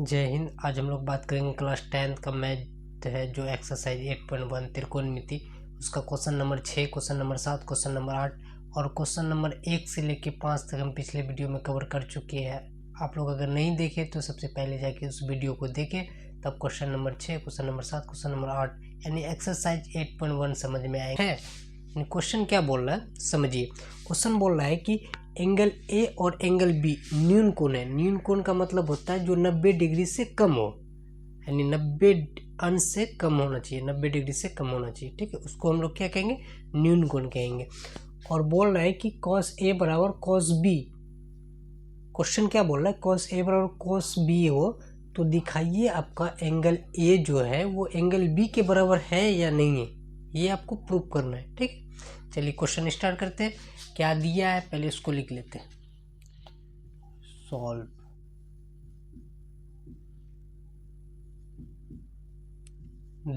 जय हिंद। आज हम लोग बात करेंगे क्लास 10th का मैथ है जो एक्सरसाइज 8.1 त्रिकोणमिति, उसका question number 6, question number 7, question number 8 और क्वेश्चन नंबर 1 से लेके 5 तक हम पिछले वीडियो में कवर कर चुके हैं। आप लोग अगर नहीं देखे तो सबसे पहले जाके उस वीडियो को देखें, तब question number 6, question number 7, question number 8 यानी एक्सरसाइज 8.1 समझ में आएगा। क्वेश्चन क्या बोल रहा है समझिए। क्वेश्चन बोल रहा है कि एंगल ए और एंगल बी न्यून कोण है। न्यून कोण का मतलब होता है जो 90 डिग्री से कम हो, यानी 90 अंश से कम होना चाहिए, 90 डिग्री से कम होना चाहिए। ठीक है, उसको हम लोग क्या कहेंगे? न्यून कोण कहेंगे। और बोल रहा है कि cos A बराबर cos B। क्वेश्चन क्या बोल रहा है? cos A बराबर cos B हो तो दिखाइए आपका एंगल A जो है वो एंगल B के बराबर है या नहीं है, ये आपको प्रूव करना है। ठीक, चलिए क्वेश्चन स्टार्ट करते हैं। क्या दिया है पहले उसको लिख लेते हैं। सॉल्व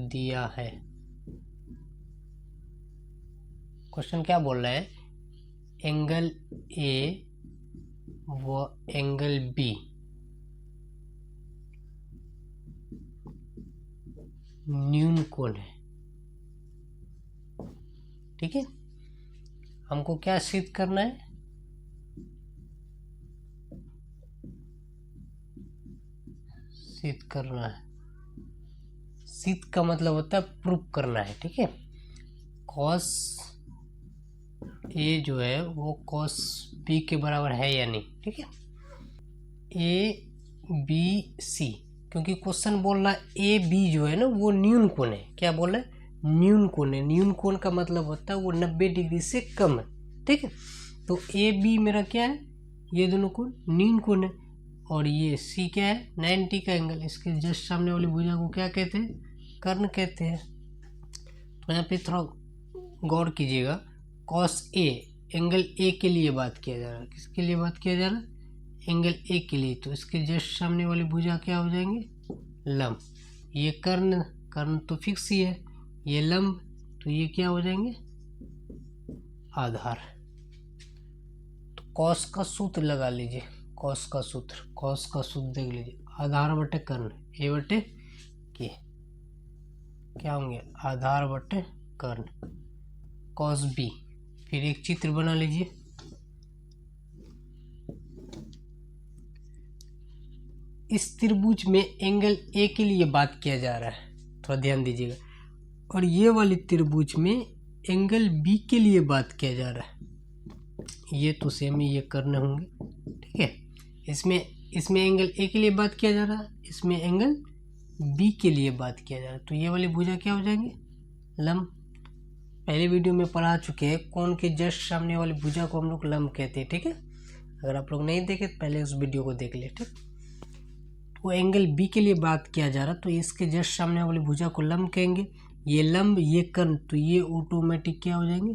दिया है। क्वेश्चन क्या बोल रहा है? एंगल ए व एंगल बी न्यून कोण है। ठीक है, हमको क्या सिद्ध करना है? सिद्ध करना है। सिद्ध का मतलब होता है प्रूफ करना है। ठीक है, cos ए जो है वो cos बी के बराबर है या नहीं। ठीक है, ए बी सी, क्योंकि क्वेश्चन बोल रहा है ए बी जो है ना वो न्यून कोण है। क्या बोल रहा है? न्यून कोण है। न्यून कोण का मतलब होता है वो 90 डिग्री से कम है। ठीक है, तो ए बी मेरा क्या है? ये दोनों कोण न्यून कोण है। और ये सी क्या है? 90 का एंगल। इसके जस्ट सामने वाली भुजा को क्या कहते हैं? कर्ण कहते हैं। तो यहाँ पे थोड़ा गौर कीजिएगा। cos ए, एंगल ए के लिए बात किया जा रहा है। किसके लिए बात किया जा रहा है? एंगल ए के लिए। तो इसके जस्ट सामने वाली भुजा क्या हो जाएंगे? लंब। ये कर्ण, कर्ण तो फिक्स ही है। ये लंब, तो ये क्या हो जाएंगे? आधार। तो कॉस का सूत्र लगा लीजिए। कॉस का सूत्र देख लीजिए। आधार बटे कर्ण, ए बटे के क्या होंगे? आधार बटे कर्ण cos b। फिर एक चित्र बना लीजिए। इस त्रिभुज में एंगल ए के लिए बात किया जा रहा है, थोड़ा ध्यान दीजिएगा। और ये वाली त्रिभुज में एंगल बी के लिए बात किया जा रहा है। ये तो सेम ही ये कर्ण होंगे। ठीक है, इसमें एंगल ए के लिए बात किया जा रहा है, इसमें एंगल बी के लिए बात किया जा रहा है। तो ये वाली भुजा क्या हो जाएंगे? लंब। पहले वीडियो में पढ़ा चुके हैं, कोण के जस्ट सामने वाली भुजा को हम लोग लंब कहते हैं। ठीक है, अगर आप लोग नहीं देखे तो पहले उस वीडियो को देख ले। ठीक, तो एंगल बी के लिए बात किया जा रहा, तो इसके जस्ट सामने वाली भुजा को लंब कहेंगे। ये लंब, ये कर्ण, तो ये ऑटोमेटिक क्या हो जाएंगे?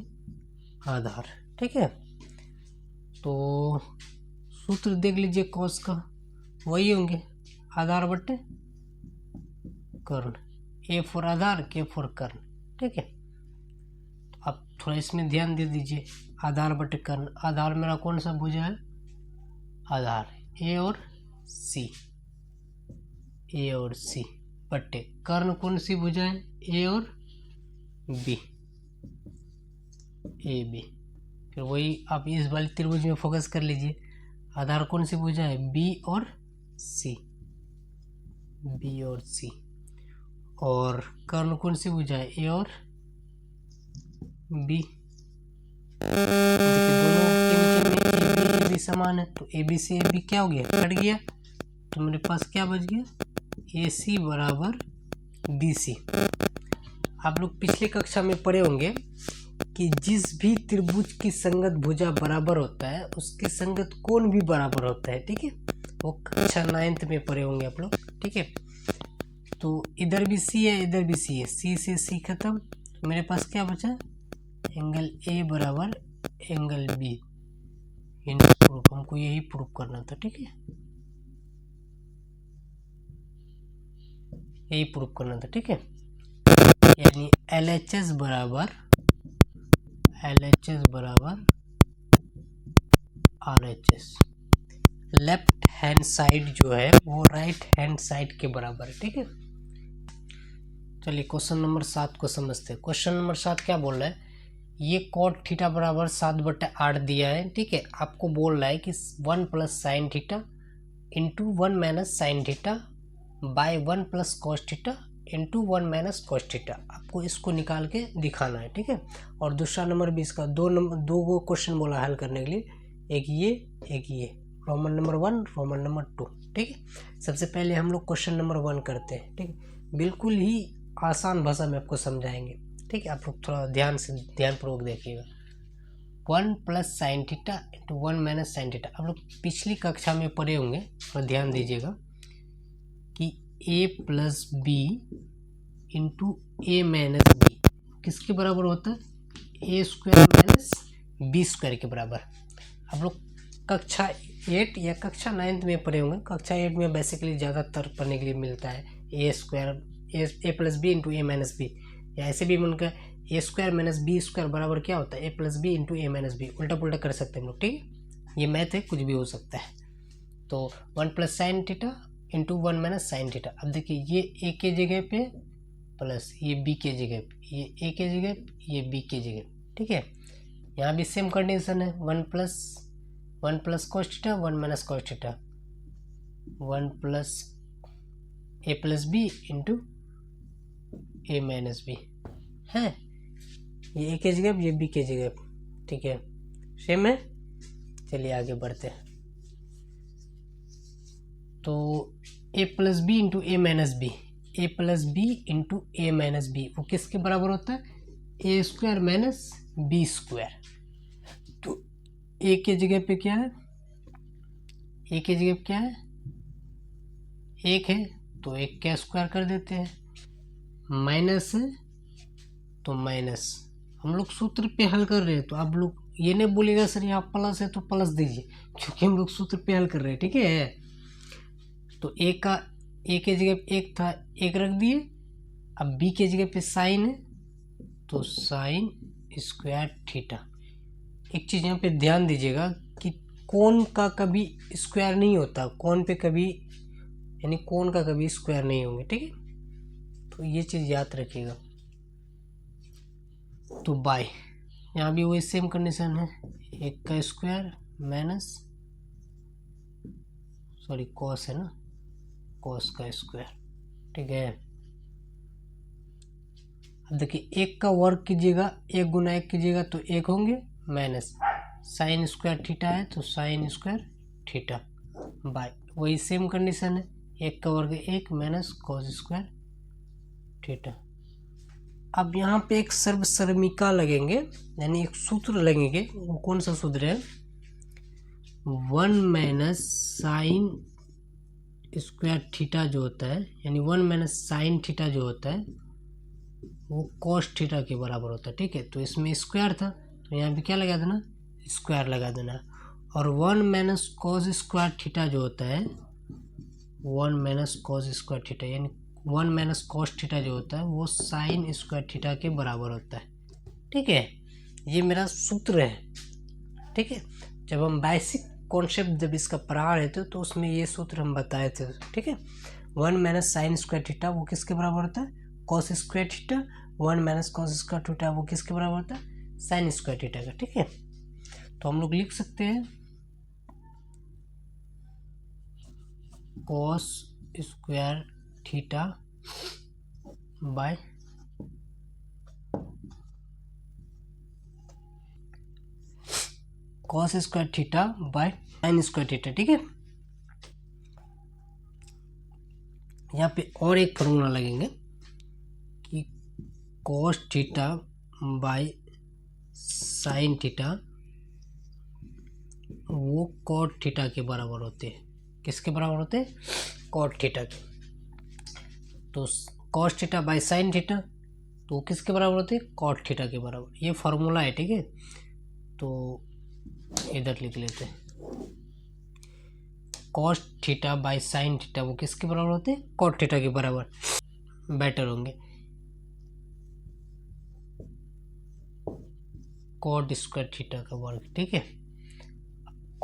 आधार। ठीक है, तो सूत्र देख लीजिए कॉस का, वही होंगे आधार बटे कर्ण। ए फॉर आधार, के फॉर कर्ण। ठीक है, अब थोड़ा इसमें ध्यान दे दीजिए। आधार बटे कर्ण, आधार मेरा कौन सा भुजा है? आधार ए और सी, ए और सी बटे कर्ण कौन सी भुजा है? ए और बी, ए बी। फिर वही आप इस वाली त्रिभुज में फोकस कर लीजिए। आधार कौन सी भुजा है? बी और सी, बी और सी। और कर्ण कौन सी भुजा है? ए और बी। दोनों के बीच में ए बी समान है, तो ए बी से ए बी क्या हो गया? कट गया। तो मेरे पास क्या बच गया? ए सी बराबर बी सी। आप लोग पिछले कक्षा में पढ़े होंगे कि जिस भी त्रिभुज की संगत भुजा बराबर होता है उसके संगत कोण भी बराबर होता है। ठीक है, वो कक्षा 9th में पढ़े होंगे आप लोग। ठीक है, तो इधर भी सी है, इधर भी सी है, सी से सी खत्म। तो मेरे पास क्या बचा? एंगल ए बराबर एंगल बी। प्रूफ, हमको यही प्रूफ करना था। ठीक है, यही प्रूफ करना था। ठीक है, यानी LHS बराबर RHS। लेफ्ट हैंड साइड जो है वो राइट हैंड साइड के बराबर है। ठीक है, चलिए क्वेश्चन नंबर 7 को समझते हैं। क्वेश्चन नंबर 7 क्या बोल रहा है, ये कॉट थीटा बराबर 7/8 दिया है। ठीक है, आपको बोल रहा है कि 1 plus sine theta into 1 minus sine theta by 1 plus cos theta into 1 minus cos theta, आपको इसको निकाल के दिखाना है। ठीक है, और दूसरा नंबर भी इसका दो गो क्वेश्चन बोला हल करने के लिए, एक ये रोमन नंबर 1 रोमन नंबर 2। ठीक है, सबसे पहले हम लोग क्वेश्चन नंबर 1 करते हैं। ठीक है, बिल्कुल ही आसान भाषा में आपको समझाएंगे। ठीक है, आप लोग थोड़ा ध्यानपूर्वक देखिएगा। 1 plus sine theta into 1 minus sine theta, आप लोग पिछली कक्षा में पढ़े होंगे, थोड़ा ध्यान दीजिएगा कि a plus B into A minus B किसके बराबर होता है, A square minus B square के बराबर। आप लोग कक्षा 8 या कक्षा 9 में पढ़े होंगे। कक्षा 8 में बेसिकली ज़्यादातर पढ़ने के लिए मिलता है A square A plus B into A minus B, या ऐसे भी मिलकर ए स्क्वायर माइनस बी स्क्वायर बराबर क्या होता है, ए प्लस बी इंटू ए माइनस बी। उल्टा पुल्टा कर सकते हैं हम लोग। ठीक है, ये मैथ है, कुछ भी हो सकता है। तो 1 plus sine theta into 1 minus sine theta. अब देखिए, ये ए के जगह पे प्लस ये बी के जगह पे, ये ए के जगह ये बी के जगह। ठीक है, यहाँ भी सेम कंडीशन है, 1 plus cos theta 1 minus cos theta, 1 plus a plus B into A minus b है, ये ए के जगह ये बी के जगह। ठीक है, सेम है। चलिए आगे बढ़ते हैं। तो ए प्लस बी इंटू ए माइनस बी, ए प्लस बी इंटू ए माइनस बी वो किसके बराबर होता है, A square minus B square. तो ए के जगह पे क्या है, ए के जगह पे क्या है, 1 है, तो 1 का स्क्वायर कर देते हैं, माइनस है तो माइनस। हम लोग सूत्र पे हल कर रहे हैं, तो आप लोग ये नहीं बोलेगा सर यहाँ प्लस है तो प्लस दीजिए, क्योंकि हम लोग सूत्र पे हल कर रहे हैं। ठीक है, तो ए के जगह पे 1 था, 1 रख दिए। अब बी के जगह पे साइन है, तो साइन स्क्वायर थीटा। एक चीज़ यहाँ पे ध्यान दीजिएगा कि कोण का कभी स्क्वायर नहीं होता, कोण पे कभी यानी कोण का कभी स्क्वायर नहीं होंगे। ठीक है, तो ये चीज़ याद रखिएगा। तो बाय यहाँ भी वही सेम कंडीशन है, 1 का स्क्वायर माइनस कॉस है ना, कॉस का स्क्वायर। ठीक है, अब देखिए 1 का वर्ग कीजिएगा, 1 गुना 1 कीजिएगा तो 1 होंगे, माइनस साइन स्क्वायर थीटा है तो साइन स्क्वायर थीटा बाय वही सेम कंडीशन है, 1 का वर्ग 1 माइनस कॉस स्क्वायर थीटा। अब यहाँ पे एक सर्वसर्मिका लगेंगे, यानी एक सूत्र लगेंगे। वो कौन सा सूत्र है, 1 माइनस साइन स्क्वायर थीटा जो होता है, यानी 1 माइनस साइन थीटा जो होता है वो कॉस थीटा के बराबर होता है। ठीक है, तो इसमें स्क्वायर था तो यहाँ पे क्या लगा देना, स्क्वायर लगा देना। और 1 माइनस कॉस स्क्वायर थीटा जो होता है, 1 माइनस कॉस स्क्वायर थीटा यानी 1 माइनस कॉस थीटा जो होता है वो साइन स्क्वायर थीटा के बराबर होता है। ठीक है, ये मेरा सूत्र है। ठीक है, जब हम बेसिक कॉन्सेप्ट जब इसका पढ़ा रहे थे तो उसमें ये सूत्र हम बताए थे। ठीक है, 1 माइनस साइन स्क्वायर थीटा वो किसके बराबर होता है, cos square theta. 1 minus cos square theta वो किसके बराबर होता है, साइन स्क्वायर थीटा का। ठीक है, तो हम लोग लिख सकते हैं cos square theta by cos square theta by sine square theta. ठीक है, यहाँ पे और एक फॉर्मूला लगेंगे कि cos theta by sine theta वो कॉट थीटा के बराबर होते हैं। किसके बराबर होते हैं, कॉट थीटा के। तो cos theta by sine theta तो किसके बराबर होते हैं, कॉट थीटा के बराबर। ये फार्मूला है। ठीक है, तो इधर लिख लेते हैं, cos theta by sine theta वो किसके बराबर होते हैं, कॉट थीटा के बराबर बेटर होंगे। कॉट स्क्वायर थीटा का वर्ग। ठीक है,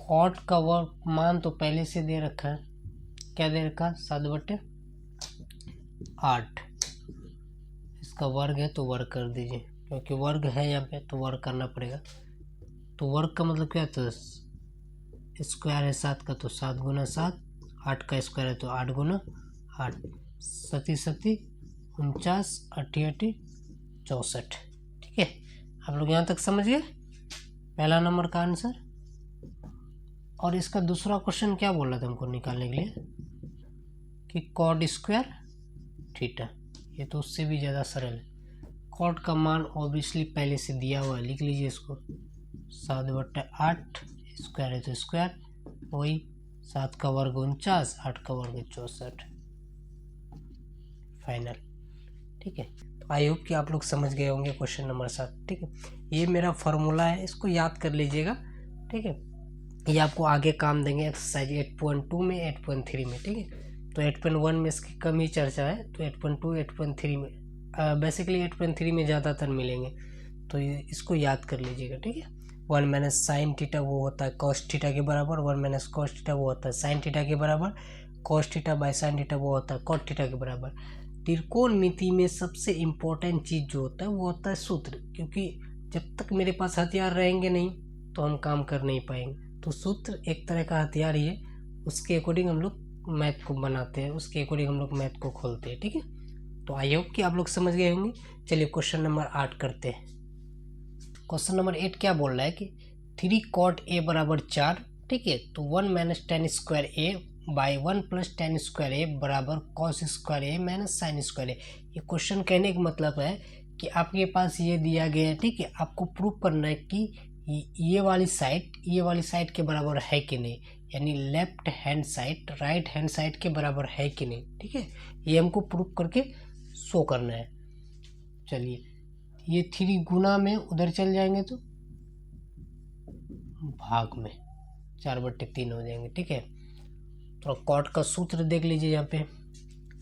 कॉट का वर्ग मान तो पहले से दे रखा है, क्या दे रखा है 7/8, इसका वर्ग है तो वर्ग कर दीजिए, क्योंकि वर्ग है यहाँ पे तो वर्ग करना पड़ेगा। तो वर्ग का मतलब क्या था, स्क्वायर है 7 का तो 7 गुना 7, 8 का स्क्वायर है तो 8 गुना 8, 7 49, 8 64। ठीक है, आप लोग यहाँ तक समझ गए पहला नंबर का आंसर। और इसका दूसरा क्वेश्चन क्या बोला था हमको निकालने के लिए कि कॉड स्क्वायर थीटा, ये तो उससे भी ज़्यादा सरल है। कॉड का मान ऑब्वियसली पहले से दिया हुआ है, लिख लीजिए इसको 7/8, स्क्वायर है तो स्क्वायर, वही 7 का वर्ग 49, 8 का वर्ग 64, फाइनल। ठीक है, तो आई होप कि आप लोग समझ गए होंगे क्वेश्चन नंबर 7। ठीक है, ये मेरा फॉर्मूला है, इसको याद कर लीजिएगा। ठीक है, ये आपको आगे काम देंगे एक्सरसाइज 8.2 में, 8.3 में। ठीक है, तो 8.1 में इसकी कम ही चर्चा है, तो 8.2, 8.3 में बेसिकली 8.3 में ज़्यादातर मिलेंगे, तो इसको याद कर लीजिएगा। ठीक है, 1 माइनस साइन थीटा वो होता है कॉस थीटा के बराबर, 1 माइनस कॉस थीटा वो होता है साइन थीटा के बराबर, cos theta by sine theta वो होता है कॉट थीटा के बराबर। त्रिकोणमिति में सबसे इम्पोर्टेंट चीज़ जो होता है वो होता है सूत्र, क्योंकि जब तक मेरे पास हथियार रहेंगे नहीं तो हम काम कर नहीं पाएंगे। तो सूत्र एक तरह का हथियार ही है, उसके अकॉर्डिंग हम लोग मैथ को बनाते हैं, उसके अकॉर्डिंग हम लोग मैथ को खोलते हैं। ठीक है, तो आई होप कि आप लोग समझ गए होंगे। चलिए क्वेश्चन नंबर 8 करते हैं। क्वेश्चन नंबर 8 क्या बोल रहा है कि 3 cot a बराबर 4। ठीक है, तो 1 minus ten square a by 1 plus ten square a बराबर cos square a minus sine square a. ये क्वेश्चन कहने का मतलब है कि आपके पास ये दिया गया है। ठीक है, आपको प्रूव करना है कि ये वाली साइड के बराबर है कि नहीं, यानी left hand side right hand side के बराबर है कि नहीं। ठीक है, ये हमको प्रूव करके शो करना है। चलिए, ये 3 गुना में उधर चल जाएंगे तो भाग में 4/3 हो जाएंगे। ठीक है, तो कॉट का सूत्र देख लीजिए यहाँ पे,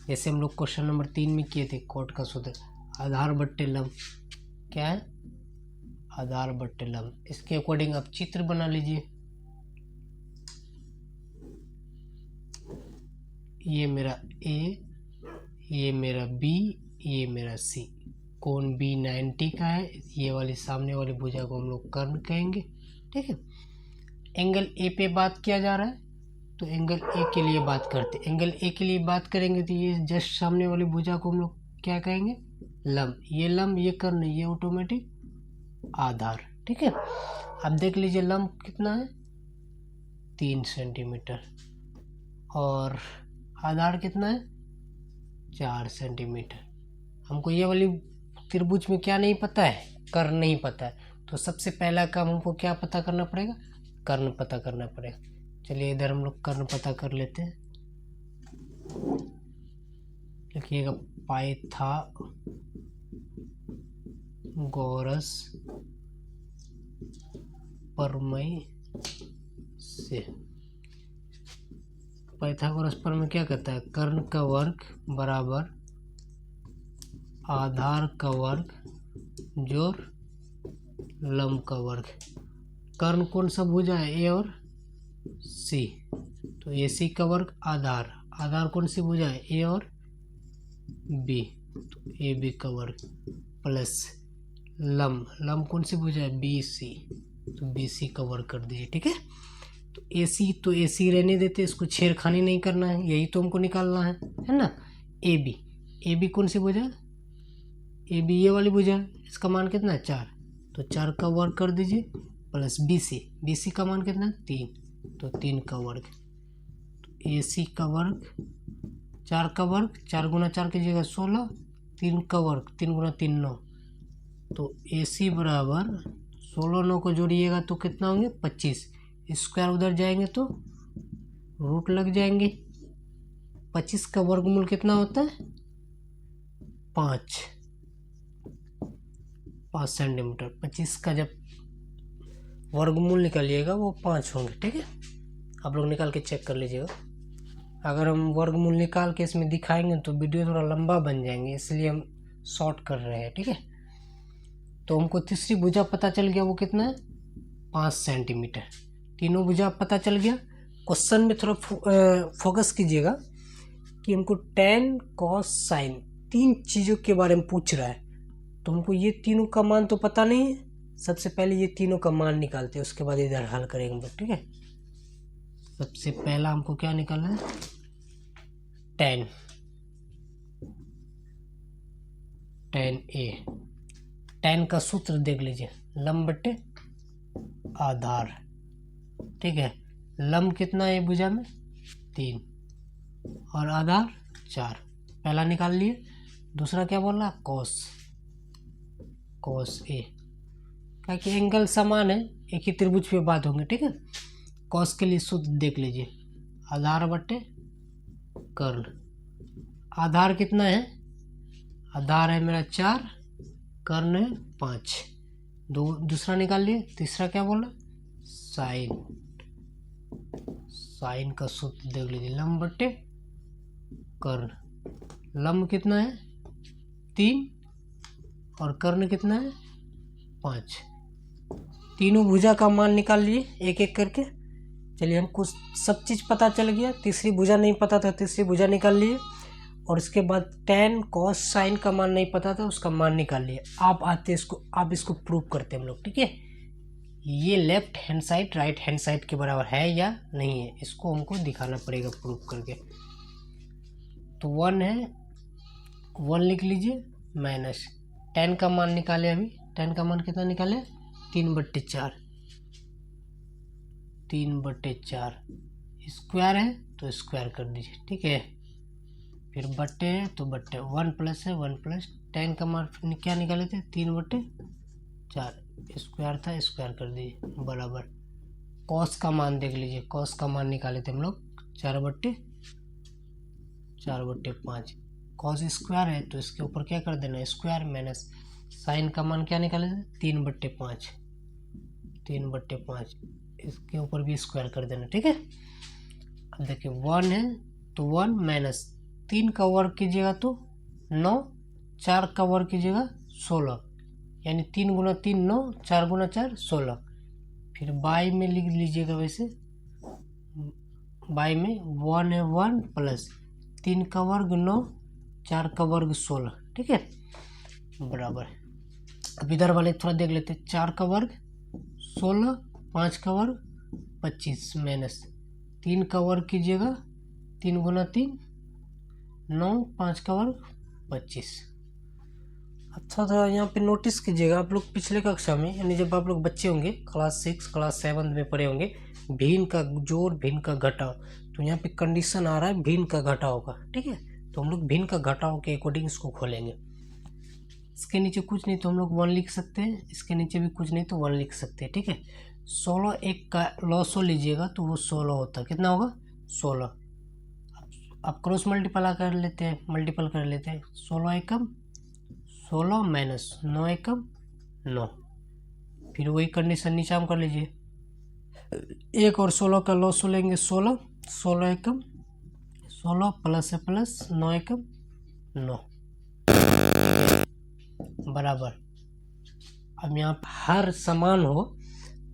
जैसे हम लोग क्वेश्चन नंबर 3 में किए थे। कॉट का सूत्र आधार बट्टे लंब, क्या है आधार बट्टे लंब। इसके अकॉर्डिंग आप चित्र बना लीजिए। ये मेरा ए, ये मेरा बी, ये मेरा सी। कोण बी 90 का है, ये वाली सामने वाली भुजा को हम लोग कर्ण कहेंगे। ठीक है, एंगल ए पे बात किया जा रहा है, तो एंगल ए के लिए बात करते हैं। एंगल ए के लिए बात करेंगे तो ये जस्ट सामने वाली भुजा को हम लोग क्या कहेंगे, लंब। ये लंब, ये कर्ण, ये ऑटोमेटिक आधार। ठीक है, अब देख लीजिए लंब कितना है 3 सेंटीमीटर और आधार कितना है 4 सेंटीमीटर। हमको ये वाली त्रिभुज में क्या नहीं पता है, कर्ण नहीं पता है, तो सबसे पहला काम हमको क्या पता करना पड़ेगा, कर्ण पता करना पड़ेगा। चलिए इधर हम लोग कर्ण पता कर लेते हैं। लिखिएगा पाइथागोरस प्रमेय से। पाइथागोरस प्रमेय क्या कहता है, कर्ण का वर्ग बराबर आधार का वर्ग जोड़ लंब का वर्ग। कर्ण कौन सा भुजा है, ए और सी, तो ए सी का वर्ग आधार, आधार कौन सी भुजा है, ए और बी, तो ए बी का वर्ग प्लस लंब, लंब कौन सी भुजा है, बी सी, तो बी सी का वर्ग कर दीजिए। ठीक है, तो ए सी रहने देते, इसको छेड़खानी नहीं करना है, यही तो हमको निकालना है ना। ए बी कौन सी भुजा, ए बी ये वाली भुजा, इसका मान कितना है 4, तो 4 का वर्ग कर दीजिए प्लस बी सी का मान कितना है 3, तो 3 का वर्ग, तो ए सी का वर्ग 4 का वर्ग, 4 गुना 4 की जगह 16, 3 का वर्ग 3 गुना 3 9, तो ए सी बराबर 16 9 को जोड़िएगा तो कितना होंगे 25, स्क्वायर उधर जाएंगे तो रूट लग जाएंगे। 25 का वर्गमूल कितना होता है 5 सेंटीमीटर। 25 का जब वर्गमूल निकालिएगा वो 5 होंगे। ठीक है, आप लोग निकाल के चेक कर लीजिएगा। अगर हम वर्गमूल निकाल के इसमें दिखाएंगे तो वीडियो थोड़ा लंबा बन जाएंगे, इसलिए हम शॉर्ट कर रहे हैं। ठीक है, तो हमको तीसरी भुजा पता चल गया, वो कितना है 5 सेंटीमीटर। तीनों भुजा पता चल गया। क्वेश्चन में थोड़ा फोकस कीजिएगा कि हमको tan cos sin 3 चीज़ों के बारे में पूछ रहा है, तो हमको ये तीनों का मान तो पता नहीं है। सबसे पहले ये तीनों का मान निकालते हैं, उसके बाद इधर हल करेंगे हम लोग, ठीक है। सबसे पहला हमको क्या निकालना है, tan a। tan का सूत्र देख लीजिए, लंब बटे आधार, ठीक है। लंब कितना है भुजा में, 3 और आधार 4, पहला निकाल लिए। दूसरा क्या बोल रहा, cos a, क्या कि एंगल समान है, एक ही त्रिभुज पे बात होंगे, ठीक है। cos के लिए सूत्र देख लीजिए, आधार बटे कर्ण। आधार कितना है, आधार है मेरा 4, कर्ण है 5। दूसरा निकाल लिए। तीसरा क्या बोला, साइन का सूत्र देख लीजिए, लंब बटे कर्ण। लंब कितना है 3 और कर्ण कितना है 5। तीनों भुजा का मान निकाल लिए एक एक करके। चलिए हमको सब चीज़ पता चल गया, तीसरी भुजा नहीं पता था, तीसरी भुजा निकाल लिए। और इसके बाद tan cos sin का मान नहीं पता था, उसका मान निकाल लिए। आप इसको प्रूव करते हैं हम लोग, ठीक है। ये left hand side right hand side के बराबर है या नहीं है, इसको हमको दिखाना पड़ेगा प्रूव करके। तो 1 है, 1 लिख लीजिए, माइनस tan का मान निकाले। अभी tan का मान कितना निकाले, 3/4। 3/4 स्क्वायर है तो स्क्वायर कर दीजिए, ठीक है। फिर बट्टे है तो बट्टे, 1 प्लस है 1 प्लस tan का मान क्या निकाले थे, 3/4, स्क्वायर था, स्क्वायर कर दीजिए, बराबर। cos का मान देख लीजिए, cos का मान निकाले थे हम लोग 4/5। cos स्क्वायर है तो इसके ऊपर क्या कर देना, स्क्वायर, माइनस साइन का मान क्या निकाले थे, 3/5। 3/5 इसके ऊपर भी स्क्वायर कर देना, ठीक है। अब देखिए 1 है तो 1 माइनस 3 का वर्ग कीजिएगा तो 9, 4 का वर्ग कीजिएगा 16, यानी 3 × 3 9, 4 × 4 16। फिर बाई में लिख लीजिएगा, वैसे बाई में 1 है 1 प्लस 3 का वर्ग 9, 4 का वर्ग 16, ठीक है, बराबर। अब इधर वाले थोड़ा देख लेते हैं, 4 का वर्ग 16, 5 का वर्ग 25, माइनस 3 का वर्ग कीजिएगा, 3 × 3 9, 5 का वर्ग 25। अच्छा था, यहाँ पे नोटिस कीजिएगा, आप लोग पिछले कक्षा में, यानी जब आप लोग बच्चे होंगे क्लास 6 क्लास 7 में पढ़े होंगे, भिन्न का जोड़ भिन्न का घटाव, तो यहाँ पे कंडीशन आ रहा है भिन्न का घटाव का, ठीक है। तो हम लोग भिन्न का घटाव के अकॉर्डिंग इसको खोलेंगे। इसके नीचे कुछ नहीं तो हम लोग 1 लिख सकते हैं, इसके नीचे भी कुछ नहीं तो 1 लिख सकते हैं, ठीक है। 16 1 का लॉसो लीजिएगा तो वो 16 होता है, कितना होगा 16। अब क्रॉस मल्टीपल कर लेते हैं, 16 एकम 16 माइनस 9 एकम 9। फिर वही कंडीशन नीचे हम कर लीजिए, 1 और 16 का लॉसो लेंगे 16, 16 एकम 16 प्लस है प्लस 9 एकम 9, बराबर। अब यहाँ पर हर समान हो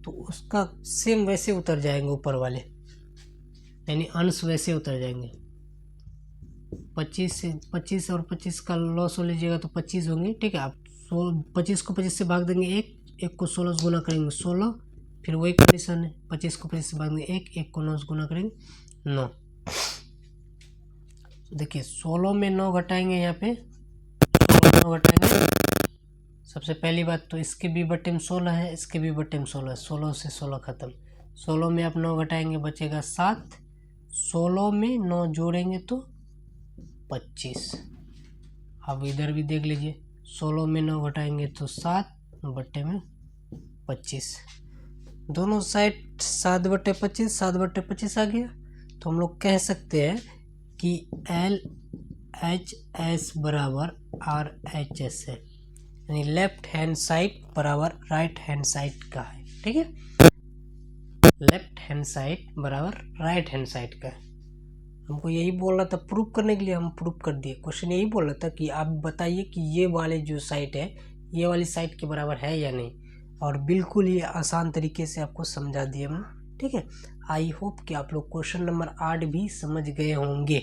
तो उसका सेम वैसे उतर जाएंगे ऊपर वाले, यानी अंश वैसे उतर जाएंगे। 25 और 25 का लॉस हो लीजिएगा तो 25 होंगे, ठीक है। आप 25 को 25 से भाग देंगे 1 को 16 से गुना करेंगे 16, फिर वही कंडीशन है, 25 को 25 से भाग देंगे 1 को 9 से गुना करेंगे 9। देखिए 16 में 9 घटाएंगे, यहाँ पे 16 में 9 घटाएंगे। सबसे पहली बात तो इसके भी बट्टे में 16 है, इसके भी बट्टे में 16 है, 16 से 16 खत्म। 16 में आप 9 घटाएंगे बचेगा 7, 16 में 9 जोड़ेंगे तो 25। अब इधर भी देख लीजिए, 16 में 9 घटाएंगे तो 7 बट्टे में 25, दोनों साइड 7/25 7/25 आ गया। तो हम लोग कह सकते हैं कि LHS बराबर RHS है, यानी लेफ्ट हैंड साइड बराबर राइट हैंड साइड का है, ठीक है। लेफ्ट हैंड साइड बराबर राइट हैंड साइड का है। हमको यही बोल रहा था, प्रूफ करने के लिए हम प्रूफ कर दिए। क्वेश्चन यही बोल रहा था कि आप बताइए कि ये वाले जो साइड है ये वाली साइड के बराबर है या नहीं, और बिल्कुल ये आसान तरीके से आपको समझा दिए हमने, ठीक है। आई होप कि आप लोग क्वेश्चन नंबर 8 भी समझ गए होंगे।